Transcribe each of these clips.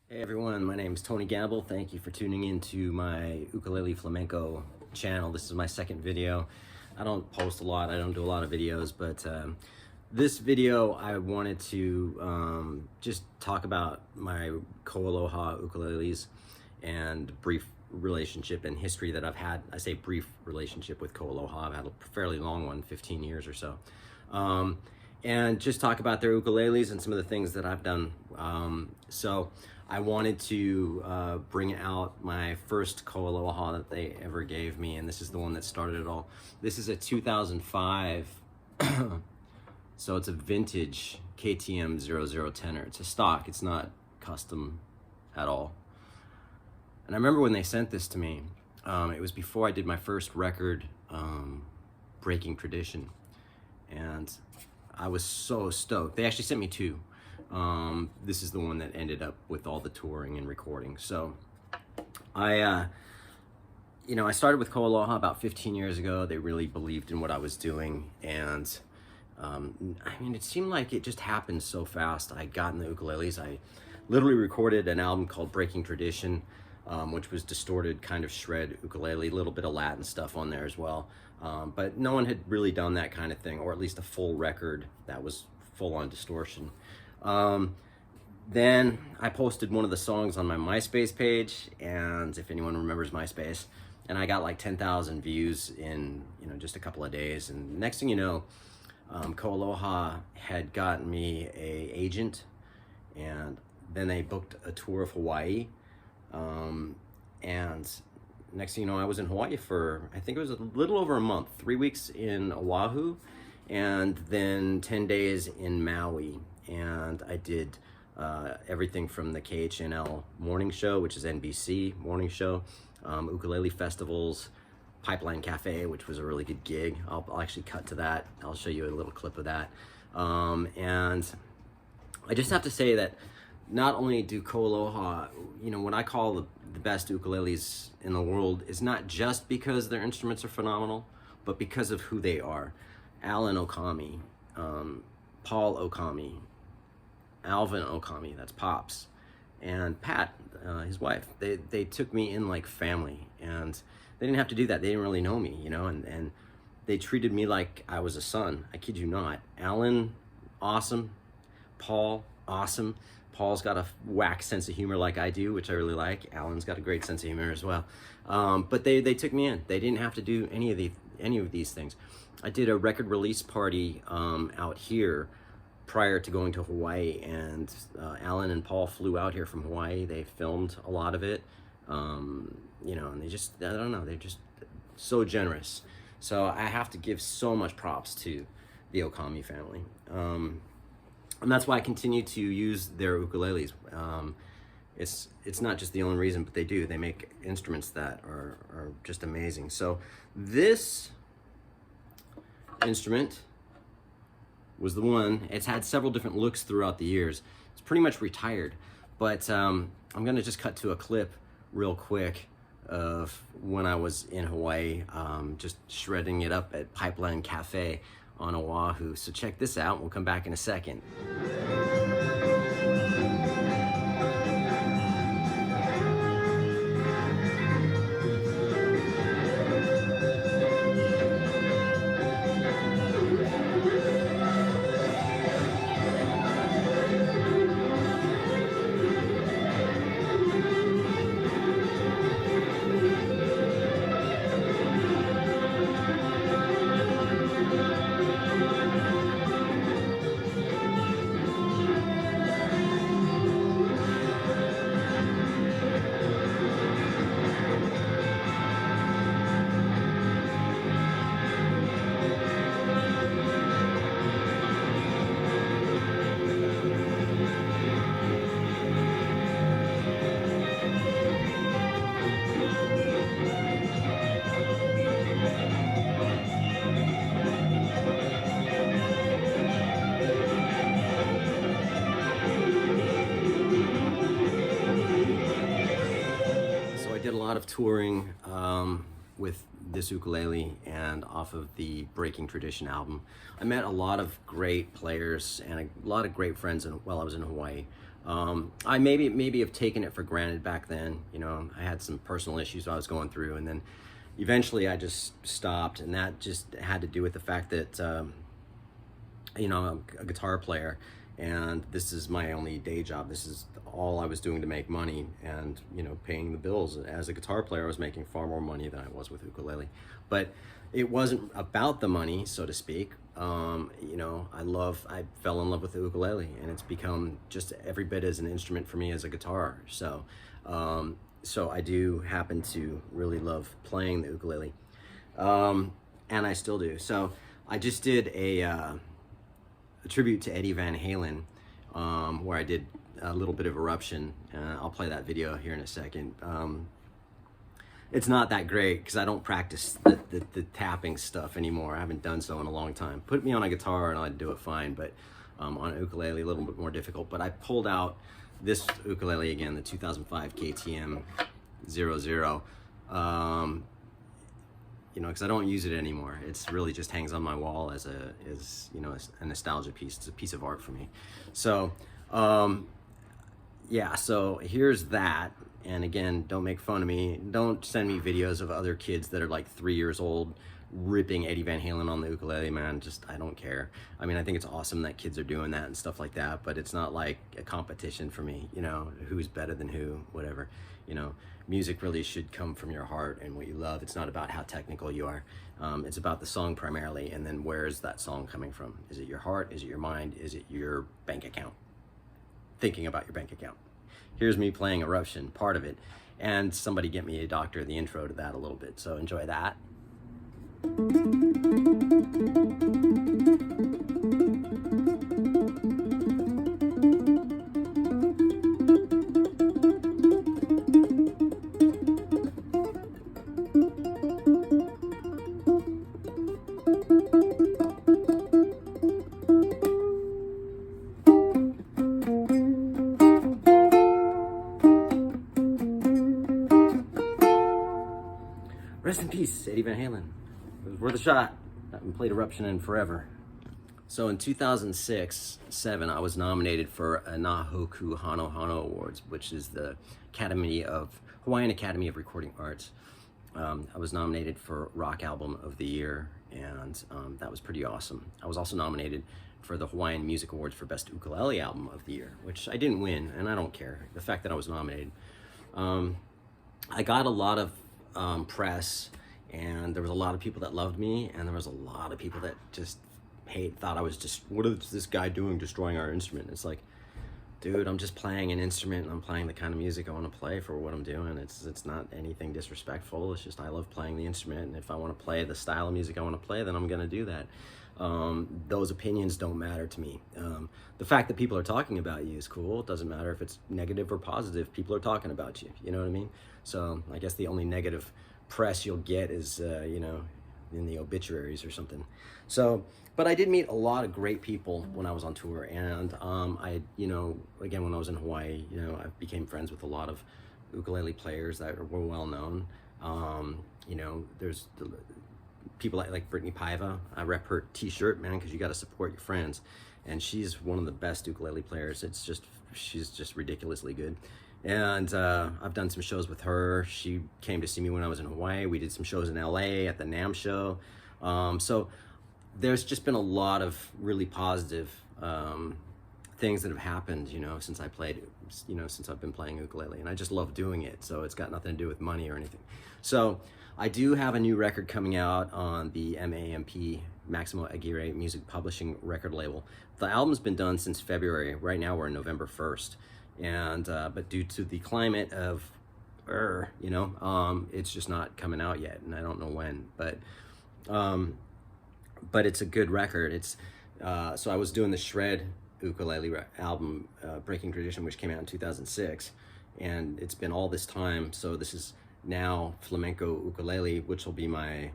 Hey everyone, my name is Tony Gamble. Thank you for tuning in to my Ukulele Flamenco channel. This is my second video. I don't post a lot, I don't do a lot of videos, but this video I wanted to just talk about my KoAloha ukuleles and brief relationship and history that I've had. I say brief relationship with KoAloha. I've had a fairly long one, 15 years or so. And just talk about their ukuleles and some of the things that I've done. So I wanted to bring out my first KoAloha that they ever gave me, and this is the one that started it all. This is a 2005, so it's a vintage KTM 0010er. It's a stock, it's not custom at all. And I remember when they sent this to me, it was before I did my first record, Breaking Tradition, and I was so stoked. They actually sent me two. This is the one that ended up with all the touring and recording. So I started with KoAloha about 15 years ago. They really believed in what I was doing, and I mean, it seemed like it just happened so fast. I got in the ukuleles. I literally recorded an album called Breaking Tradition, which was distorted kind of shred ukulele, a little bit of Latin stuff on there as well. But no one had really done that kind of thing, or at least a full record that was full on distortion. Then I posted one of the songs on my MySpace page, and if anyone remembers MySpace, and I got like 10,000 views in just a couple of days. And next thing you know, KoAloha had gotten me a agent, and then they booked a tour of Hawaii. And next thing you know, I was in Hawaii for, I think it was a little over a month, 3 weeks in Oahu, and then 10 days in Maui. And I did everything from the KHNL morning show, which is NBC morning show, ukulele festivals, Pipeline Cafe, which was a really good gig. I'll actually cut to that. I'll show you a little clip of that. And I just have to say that not only do KoAloha, what I call the best ukuleles in the world, is not just because their instruments are phenomenal, but because of who they are. Alan Okami, Paul Okami, Alvin Okami, that's Pops, and Pat, his wife. They took me in like family, and they didn't have to do that. They didn't really know me, and they treated me like I was a son. I kid you not. Alan, awesome. Paul, awesome. Paul's got a whack sense of humor like I do, which I really like. Alan's got a great sense of humor as well. But they took me in. They didn't have to do any of these things. I did a record release party out here prior to going to Hawaii, and Alan and Paul flew out here from Hawaii. They filmed a lot of it, and they just, I don't know, they're just so generous. So I have to give so much props to the Okami family. And that's why I continue to use their ukuleles. It's not just the only reason, but they do. They make instruments that are just amazing. So this instrument was the one. It's had several different looks throughout the years. It's pretty much retired, but I'm gonna just cut to a clip real quick of when I was in Hawaii, just shredding it up at Pipeline Cafe on Oahu. So check this out. We'll come back in a second. Lot of touring with this ukulele and off of the Breaking Tradition album. I met a lot of great players and a lot of great friends while I was in Hawaii. I maybe have taken it for granted back then. You know, I had some personal issues I was going through, and then eventually I just stopped, and that just had to do with the fact that you know, I'm a guitar player, and this is my only day job. This is all I was doing to make money and, you know, paying the bills. As a guitar player, I was making far more money than I was with ukulele. But it wasn't about the money, so to speak. You know, I fell in love with the ukulele, and it's become just every bit as an instrument for me as a guitar. So, so I do happen to really love playing the ukulele, and I still do. So I just did a tribute to Eddie Van Halen, where I did a little bit of Eruption. I'll play that video here in a second. It's not that great because I don't practice the tapping stuff anymore. I haven't done so in a long time. Put me on a guitar and I'd do it fine, but on a ukulele, a little bit more difficult. But I pulled out this ukulele again, the 2005 KTM 00. You know, because I don't use it anymore. It's really just hangs on my wall as you know, a nostalgia piece. It's a piece of art for me. So, yeah. So here's that. And again, don't make fun of me. Don't send me videos of other kids that are like 3 years old ripping Eddie Van Halen on the ukulele, man. Just, I don't care. I mean, I think it's awesome that kids are doing that and stuff like that, but it's not like a competition for me, you know, who's better than who, whatever. You know, music really should come from your heart and what you love. It's not about how technical you are. It's about the song primarily, and then where is that song coming from? Is it your heart? Is it your mind? Is it your bank account? Thinking about your bank account. Here's me playing Eruption, part of it, and somebody get me a doctor, the intro to that a little bit, so enjoy that. Rest in peace, Eddie Van Halen. It was worth a shot. I haven't played Eruption in forever. So in 2006-07, I was nominated for a Nahoku Hano Hano Awards, which is the Hawaiian Academy of Recording Arts. I was nominated for Rock Album of the Year, and that was pretty awesome. I was also nominated for the Hawaiian Music Awards for Best Ukulele Album of the Year, which I didn't win, and I don't care. The fact that I was nominated. I got a lot of press, and there was a lot of people that loved me, and there was a lot of people that just thought I was just, what is this guy doing destroying our instrument? It's like, dude, I'm just playing an instrument, and I'm playing the kind of music I want to play for what I'm doing. It's not anything disrespectful. It's just I love playing the instrument, and if I want to play the style of music I want to play, then I'm going to do that. Those opinions don't matter to me. The fact that people are talking about you is cool. It doesn't matter if it's negative or positive. People are talking about you. You know what I mean? So I guess the only negative press you'll get is, you know, in the obituaries or something. So, but I did meet a lot of great people when I was on tour, and I, you know, again, when I was in Hawaii, you know, I became friends with a lot of ukulele players that were well known. You know, there's people like Brittany Paiva. I rep her t-shirt, man, because you got to support your friends, and she's one of the best ukulele players. She's just ridiculously good. And I've done some shows with her. She came to see me when I was in Hawaii. We did some shows in LA at the NAMM show. So there's just been a lot of really positive things that have happened, you know, since I played, you know, since I've been playing ukulele, and I just love doing it. So it's got nothing to do with money or anything. So I do have a new record coming out on the MAMP, Maximo Aguirre Music Publishing record label. The album's been done since February. Right now we're in November 1st. And but due to the climate of you know, it's just not coming out yet, and I don't know when, but it's a good record. It's so I was doing the Shred ukulele album, Breaking Tradition, which came out in 2006, and it's been all this time. So this is now Flemenco Ukulele, which will be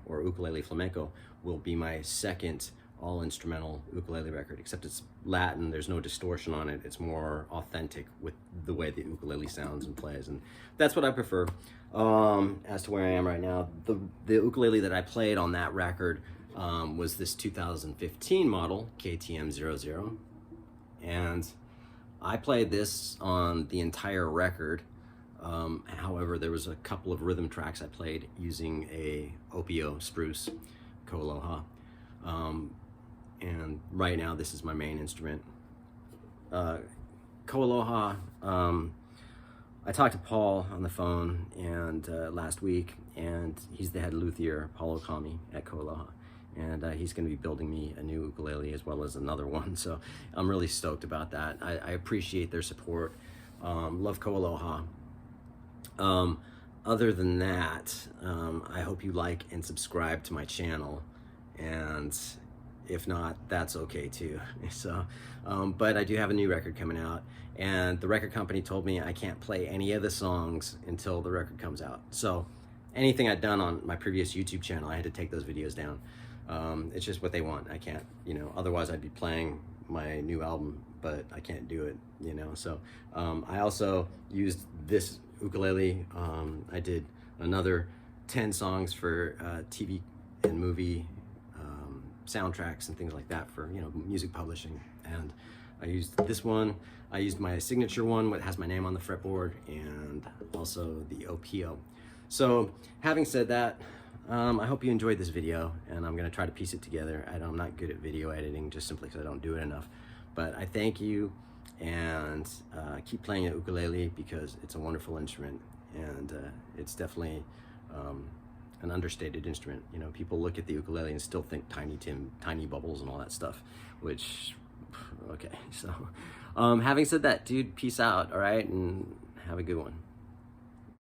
or Ukulele Flamenco will be my second all-instrumental ukulele record, except it's Latin. There's no distortion on it. It's more authentic with the way the ukulele sounds and plays, and that's what I prefer. As to where I am right now, the ukulele that I played on that record was this 2015 model KTM 00, and I played this on the entire record. However, there was a couple of rhythm tracks I played using a Opio spruce, KoAloha. And right now this is my main instrument. KoAloha, I talked to Paul on the phone and last week, and he's the head luthier, Paul Okami, at KoAloha. And he's going to be building me a new ukulele as well as another one. So I'm really stoked about that. I appreciate their support. Love KoAloha. Other than that, I hope you like and subscribe to my channel. And if not, that's okay too. So, but I do have a new record coming out, and the record company told me I can't play any of the songs until the record comes out. So anything I'd done on my previous YouTube channel, I had to take those videos down. It's just what they want. I can't, otherwise I'd be playing my new album, but I can't do it, So I also used this ukulele. I did another 10 songs for TV and movie soundtracks and things like that for music publishing, and I used this one. I used my signature one, what has my name on the fretboard, and also the OPO. So having said that, I hope you enjoyed this video, and I'm gonna try to piece it together. I'm not good at video editing, just simply because I don't do it enough, but I thank you, and keep playing the ukulele because it's a wonderful instrument, and it's definitely an understated instrument. People look at the ukulele and still think Tiny Tim, Tiny Bubbles and all that stuff, which, okay. So having said that, dude, peace out, all right, and have a good one.